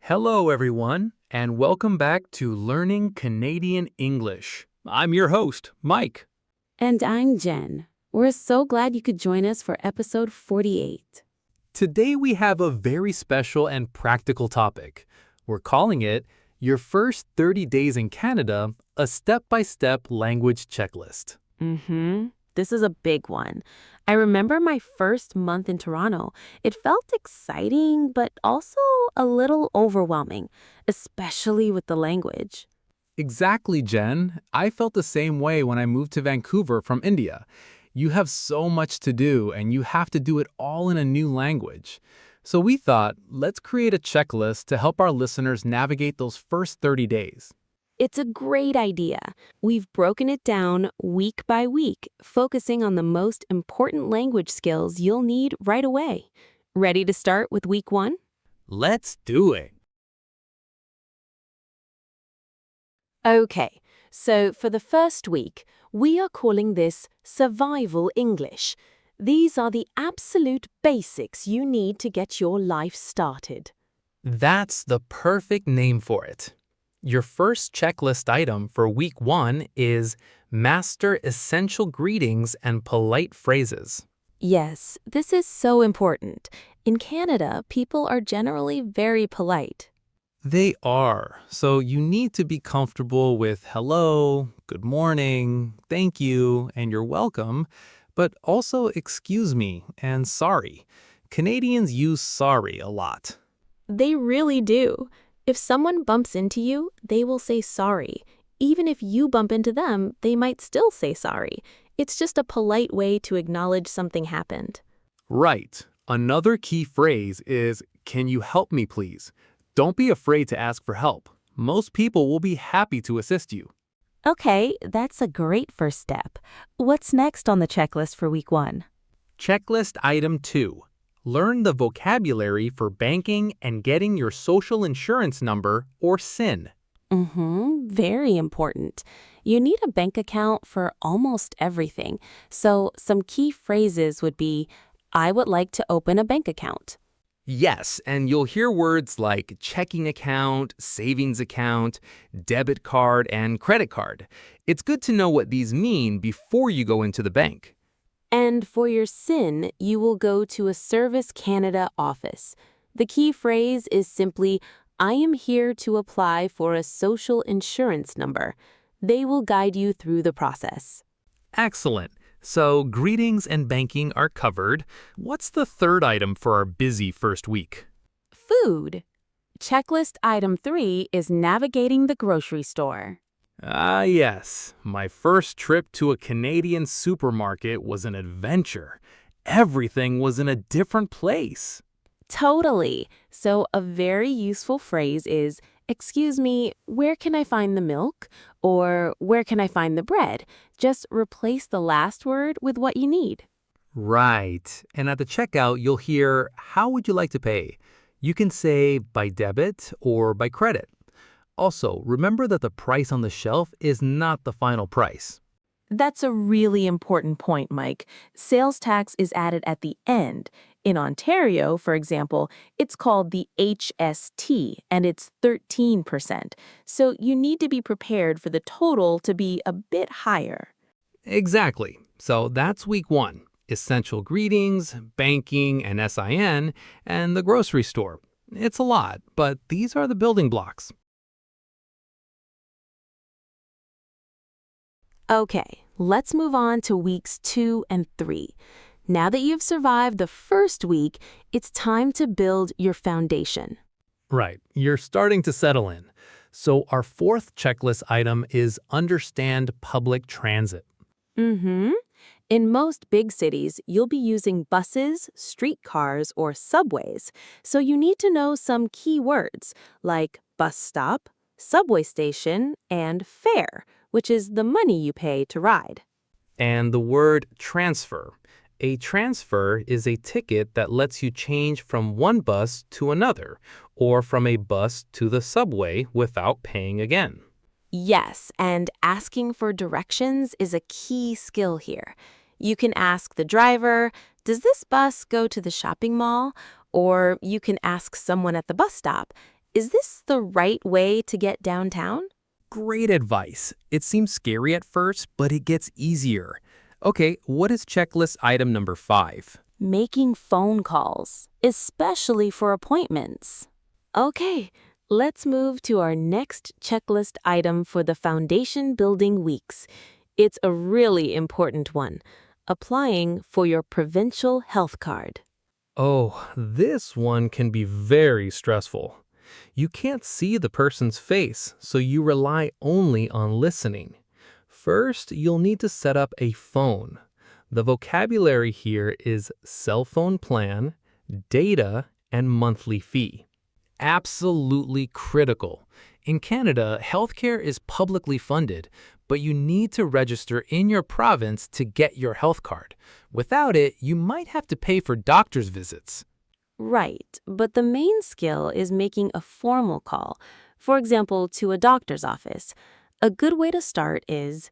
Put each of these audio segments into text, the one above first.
Hello, everyone, and welcome back to Learning Canadian English. I'm your host, Mike. And I'm Jen. We're so glad you could join us for episode 48. Today we have a very special and practical topic. We're calling it Your First 30 Days in Canada, a step-by-step language checklist. This is a big one. I remember my first month in Toronto. It felt exciting, but also a little overwhelming, especially with the language. Exactly, Jen. I felt the same way when I moved to Vancouver from India. You have so much to do, and you have to do it all in a new language. So we thought, let's create a checklist to help our listeners navigate those first 30 days. It's a great idea. We've broken it down week by week, focusing on the most important language skills you'll need right away. Ready to start with week 1? Let's do it. Okay, so for the first week, we are calling this survival English. These are the absolute basics you need to get your life started. That's the perfect name for it. Your first checklist item for week 1 is master essential greetings and polite phrases. Yes, this is so important. In Canada, people are generally very polite. They are, so you need to be comfortable with hello, good morning, thank you, and you're welcome, but also excuse me and sorry. Canadians use sorry a lot. They really do. If someone bumps into you, they will say sorry. Even if you bump into them, they might still say sorry. It's just a polite way to acknowledge something happened. Right. Another key phrase is, can you help me please? Don't be afraid to ask for help. Most people will be happy to assist you. Okay, that's a great first step. What's next on the checklist for week 1? Checklist item 2. Learn the vocabulary for banking and getting your social insurance number or SIN. Very important. You need a bank account for almost everything. So some key phrases would be, I would like to open a bank account. Yes, and you'll hear words like checking account, savings account, debit card, and credit card. It's good to know what these mean before you go into the bank. And for your SIN, you will go to a Service Canada office. The key phrase is simply, I am here to apply for a social insurance number. They will guide you through the process. Excellent. So greetings and banking are covered. What's the third item for our busy first week? Food. Checklist item 3 is navigating the grocery store. Ah, yes. My first trip to a Canadian supermarket was an adventure. Everything was in a different place. Totally. So a very useful phrase is, excuse me, where can I find the milk? Or where can I find the bread? Just replace the last word with what you need. Right. And at the checkout, you'll hear, how would you like to pay? You can say by debit or by credit. Also, remember that the price on the shelf is not the final price. That's a really important point, Mike. Sales tax is added at the end. In Ontario, for example, it's called the HST, and it's 13%. So you need to be prepared for the total to be a bit higher. Exactly. So that's week 1. Essential greetings, banking and SIN, and the grocery store. It's a lot, but these are the building blocks. Okay, let's move on to weeks 2 and 3. Now that you've survived the first week, it's time to build your foundation. Right. You're starting to settle in. So our fourth checklist item is understand public transit. In most big cities, you'll be using buses, streetcars, or subways, so you need to know some key words like bus stop, subway station, and fare, which is the money you pay to ride. And the word transfer. A transfer is a ticket that lets you change from one bus to another, or from a bus to the subway without paying again. Yes, and asking for directions is a key skill here. You can ask the driver, does this bus go to the shopping mall? Or you can ask someone at the bus stop, Is this the right way to get downtown? Great advice. It seems scary at first, but it gets easier. Okay, what is checklist item number 5? Making phone calls, especially for appointments. Okay, let's move to our next checklist item for the foundation building weeks. It's a really important one. Applying for your provincial health card. Oh, this one can be very stressful. You can't see the person's face, so you rely only on listening. First, you'll need to set up a phone. The vocabulary here is cell phone plan, data, and monthly fee. Absolutely critical. In Canada, healthcare is publicly funded, but you need to register in your province to get your health card. Without it, you might have to pay for doctor's visits. Right, but the main skill is making a formal call, for example, to a doctor's office. A good way to start is,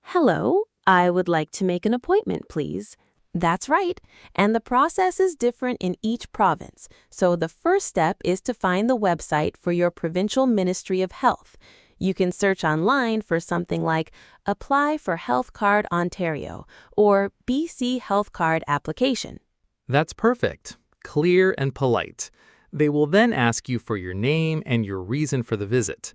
"Hello, I would like to make an appointment, please." That's right, and the process is different in each province, so the first step is to find the website for your provincial Ministry of Health. You can search online for something like Apply for Health Card Ontario or BC Health Card Application. That's perfect. Clear and polite. They will then ask you for your name and your reason for the visit.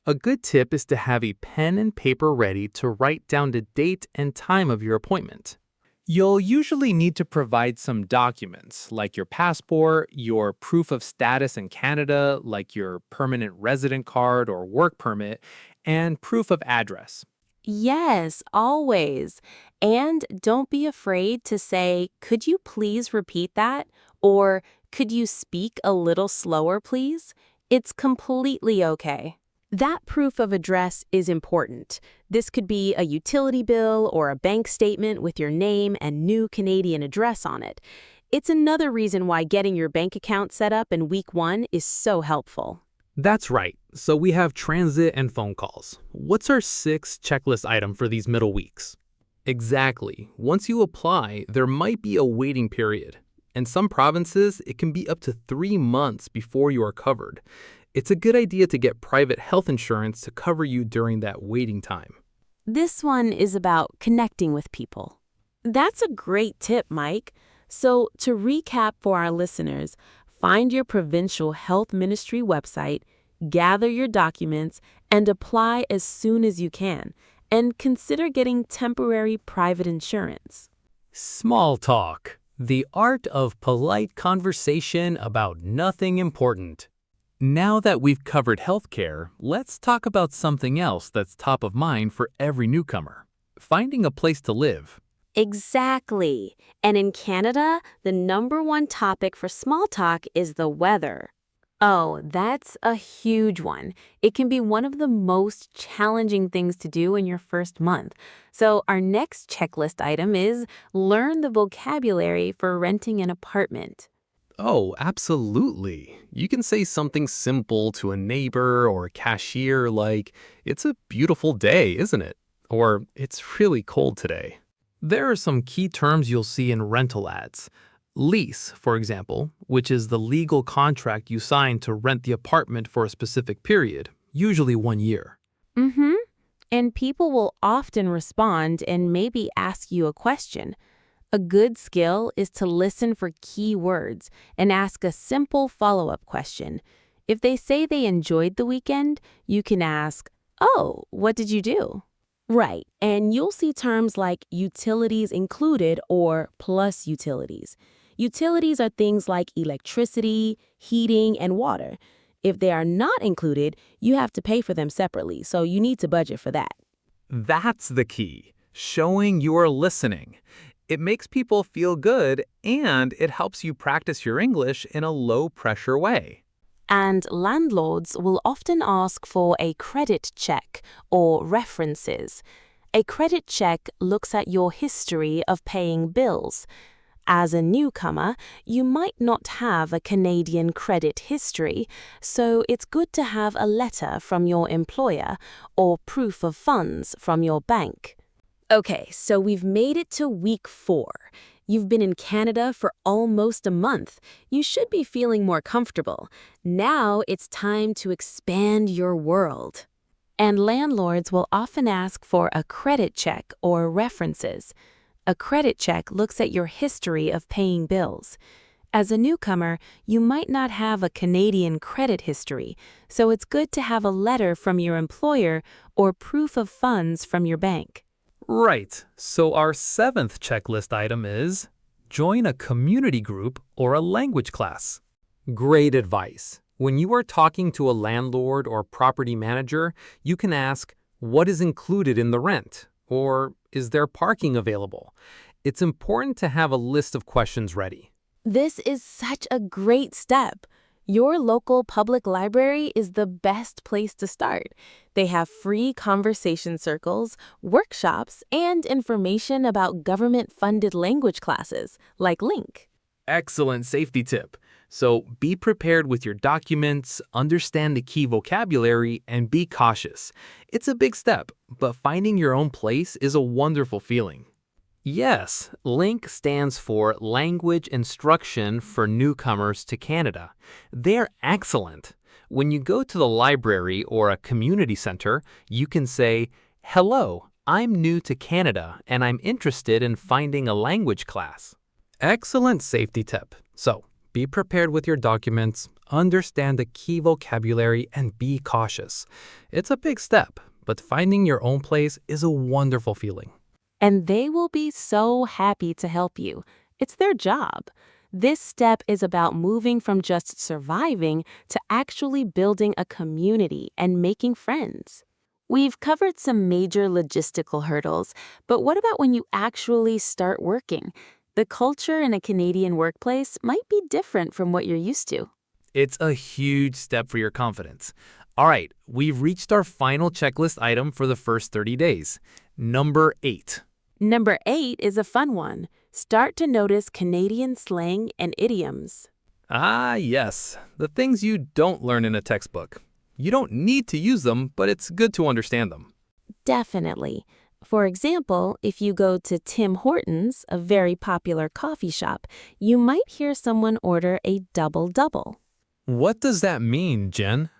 A good tip is to have a pen and paper ready to write down the date and time of your appointment. You'll usually need to provide some documents like your passport, your proof of status in Canada, like your permanent resident card or work permit, and proof of address. Yes, always. And don't be afraid to say, "Could you please repeat that?" Or, "Could you speak a little slower, please?" It's completely okay. That proof of address is important. This could be a utility bill or a bank statement with your name and new Canadian address on it. It's another reason why getting your bank account set up in week 1 is so helpful. That's right. So we have transit and phone calls. What's our 6th checklist item for these middle weeks? Exactly. Once you apply, there might be a waiting period. In some provinces, it can be up to 3 months before you are covered. It's a good idea to get private health insurance to cover you during that waiting time. This one is about connecting with people. That's a great tip, Mike. So, to recap for our listeners, find your provincial health ministry website, gather your documents, and apply as soon as you can. And consider getting temporary private insurance. Small talk. The art of polite conversation about nothing important. Now that we've covered healthcare, let's talk about something else that's top of mind for every newcomer. Finding a place to live. Exactly. And in Canada, the #1 topic for small talk is the weather. Oh, that's a huge one. It can be one of the most challenging things to do in your first month. So our next checklist item is learn the vocabulary for renting an apartment. Oh, absolutely. You can say something simple to a neighbor or a cashier like, "It's a beautiful day, isn't it?" Or, "It's really cold today." There are some key terms you'll see in rental ads. Lease, for example, which is the legal contract you sign to rent the apartment for a specific period, usually 1 year. Mm-hmm. And people will often respond and maybe ask you a question. A good skill is to listen for key words and ask a simple follow-up question. If they say they enjoyed the weekend, you can ask, "Oh, what did you do?" Right, and you'll see terms like utilities included or plus utilities. Utilities are things like electricity, heating, and water. If they are not included, you have to pay for them separately, so you need to budget for that. That's the key, showing you are listening. It makes people feel good and it helps you practice your English in a low-pressure way. And landlords will often ask for a credit check or references. A credit check looks at your history of paying bills. As a newcomer, you might not have a Canadian credit history, so it's good to have a letter from your employer or proof of funds from your bank. Okay, so we've made it to week 4. You've been in Canada for almost a month. You should be feeling more comfortable. Now it's time to expand your world. And landlords will often ask for a credit check or references. A credit check looks at your history of paying bills. As a newcomer, you might not have a Canadian credit history, so it's good to have a letter from your employer or proof of funds from your bank. Right, so our 7th checklist item is join a community group or a language class. Great advice. When you are talking to a landlord or property manager, you can ask, what is included in the rent? Or is there parking available? It's important to have a list of questions ready. This is such a great step. Your local public library is the best place to start. They have free conversation circles, workshops, and information about government-funded language classes, like Link. Excellent safety tip. So be prepared with your documents, understand the key vocabulary, and be cautious. It's a big step, but finding your own place is a wonderful feeling. Yes, LINK stands for Language Instruction for Newcomers to Canada. They're excellent. When you go to the library or a community center, you can say, "Hello, I'm new to Canada and I'm interested in finding a language class." Excellent safety tip. So, be prepared with your documents, understand the key vocabulary, and be cautious. It's a big step, but finding your own place is a wonderful feeling. And they will be so happy to help you. It's their job. This step is about moving from just surviving to actually building a community and making friends. We've covered some major logistical hurdles, but what about when you actually start working? The culture in a Canadian workplace might be different from what you're used to. It's a huge step for your confidence. All right, we've reached our final checklist item for the first 30 days. Number 8. Number 8 is a fun one. Start to notice Canadian slang and idioms. Ah, yes, the things you don't learn in a textbook. You don't need to use them, but it's good to understand them. Definitely. For example, if you go to Tim Hortons, a very popular coffee shop, you might hear someone order a double-double. What does that mean, Jen?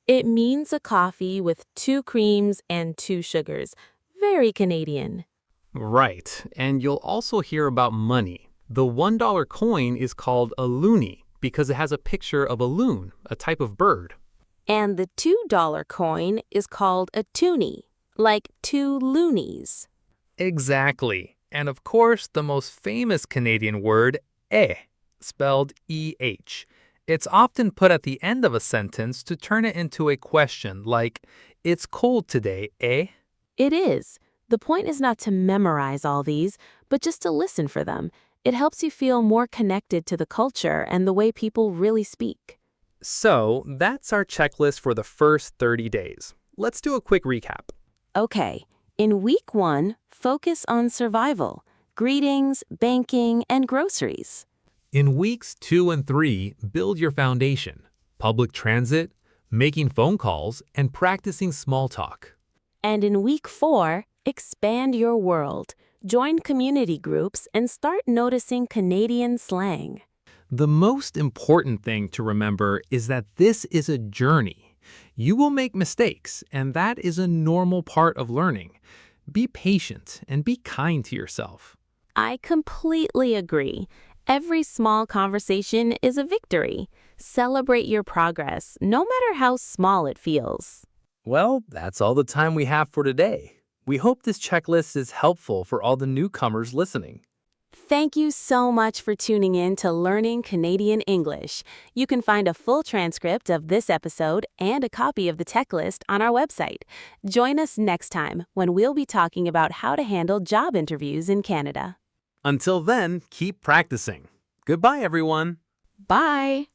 It means a coffee with 2 creams and 2 sugars. Very Canadian. Right, and you'll also hear about money. The $1 coin is called a loonie because it has a picture of a loon, a type of bird. And the $2 coin is called a toonie, like 2 loonies. Exactly. And of course, the most famous Canadian word, spelled E-H. It's often put at the end of a sentence to turn it into a question like, "It's cold today, eh?" It is. The point is not to memorize all these, but just to listen for them. It helps you feel more connected to the culture and the way people really speak. So, that's our checklist for the first 30 days. Let's do a quick recap. Okay, in week 1, focus on survival, greetings, banking, and groceries. In weeks 2 and 3, build your foundation, public transit, making phone calls, and practicing small talk. And in week 4, expand your world. Join community groups and start noticing Canadian slang. The most important thing to remember is that this is a journey. You will make mistakes, and that is a normal part of learning. Be patient and be kind to yourself. I completely agree. Every small conversation is a victory. Celebrate your progress, no matter how small it feels. Well, that's all the time we have for today. We hope this checklist is helpful for all the newcomers listening. Thank you so much for tuning in to Learning Canadian English. You can find a full transcript of this episode and a copy of the checklist on our website. Join us next time when we'll be talking about how to handle job interviews in Canada. Until then, keep practicing. Goodbye, everyone. Bye!